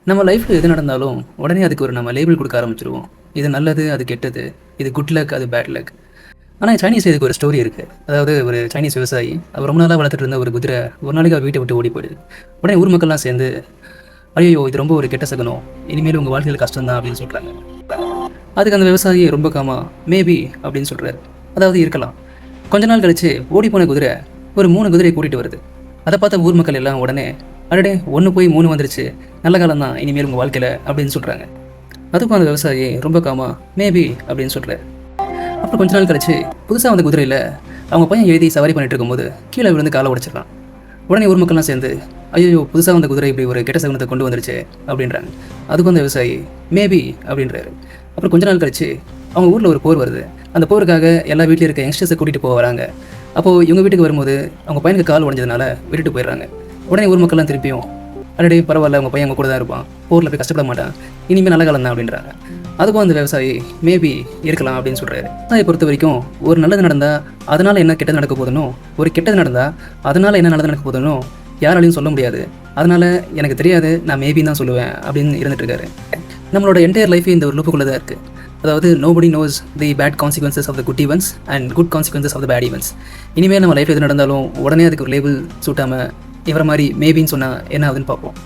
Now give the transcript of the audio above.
நம்ம லைஃப்பில் எது நடந்தாலும் உடனே அதுக்கு ஒரு நம்ம லேபிள் கொடுக்க ஆரம்பிச்சிருவோம். இது நல்லது, அது கெட்டது, இது குட் லக், அது பேட் லக். ஆனால் சைனீஸ் இதுக்கு ஒரு ஸ்டோரி இருக்குது. அதாவது ஒரு சைனீஸ் விவசாயி அவர் ரொம்ப நாளாக வளர்த்துட்டு இருந்த ஒரு குதிரை ஒரு நாளைக்கு அவர் வீட்டை விட்டு ஓடி போயிடுது. உடனே ஊர் மக்கள்லாம் சேர்ந்து, ஐயோ இது ரொம்ப ஒரு கெட்ட சகுனம், இனிமேல் உங்கள் வாழ்க்கையில் கஷ்டம் தான் அப்படின்னு சொல்கிறாங்க. அதுக்கு அந்த விவசாயி ரொம்ப காமா மேபி அப்படின்னு சொல்கிறார். அதாவது இருக்கலாம். கொஞ்ச நாள் கழிச்சு ஓடி போன குதிரை ஒரு 3 குதிரையை கூட்டிகிட்டு வருது. அதை பார்த்த ஊர் மக்கள் எல்லாம் உடனே, அடடே 1 போய் 3 வந்துருச்சு, நல்ல காலம் தான் இனிமேல் உங்கள் வாழ்க்கையில் அப்படின்னு சொல்கிறாங்க. அதுக்கும் அந்த விவசாயி ரொம்ப காமா மேபி அப்படின்னு சொல்கிறார். அப்புறம் கொஞ்ச நாள் கழிச்சு புதுசாக வந்த குதிரையில் அவங்க பையன் எழுதி சவாரி பண்ணிட்டு இருக்கும்போது கீழே விழுந்து காலை உடைச்சிடறான். உடனே ஊர் மக்கள்லாம் சேர்ந்து, ஐயோ புதுசாக வந்த குதிரை இப்படி ஒரு கெட்ட சகுனத்தை கொண்டு வந்துருச்சு அப்படின்றாங்க. அதுக்கும் அந்த விவசாயி மேபி அப்படின்றாரு. அப்புறம் கொஞ்ச நாள் கழிச்சு அவங்க ஊரில் ஒரு போர் வருது. அந்த போருக்காக எல்லா வீட்லையும் இருக்க யங்ஸ்டர்ஸை கூட்டிகிட்டு போக வராங்க. அப்போது இவங்க வீட்டுக்கு வரும்போது அவங்க பையனுக்கு கால் உடைஞ்சதுனால விட்டுட்டு போயிடுறாங்க. உடனே ஊர் மக்கள்லாம் திருப்பியும், அடடே பரவாயில்ல, அவங்க பையன் அவங்க கூட தான் இருப்பான், போரில் போய் கஷ்டப்பட மாட்டான், இனிமேல் நல்ல காலம் தான் அப்படின்றாங்க. அதுக்கும் அந்த விவசாயி மேபி இருக்கலாம் அப்படின்னு சொல்கிறாரு. அதை பொறுத்த வரைக்கும் ஒரு நல்லது நடந்தால் அதனால் என்ன கெட்டது நடக்க போதுனோ, ஒரு கெட்டது நடந்தால் அதனால் என்ன நல்லது நடக்க போதுனோ யாராலையும் சொல்ல முடியாது. அதனால் எனக்கு தெரியாது, நான் மேபின்னு தான் சொல்லுவேன் அப்படின்னு இருந்துகிட்ருக்காரு. நம்மளோட என்டையர் லைஃப் இந்த ஒரு லூப்புக்குள்ளே தான் இருக்குது. அதாவது nobody knows the bad consequences of the good events and good consequences of the bad events. இனிமேல் நம்ம லைஃப்பில் எது நடந்தாலும் உடனே அதுக்கு ஒரு லேபிள் சூட்டாமல் இவரை மாதிரி மேபின்னு சொன்னால் என்ன ஆகுதுன்னு பார்ப்போம்.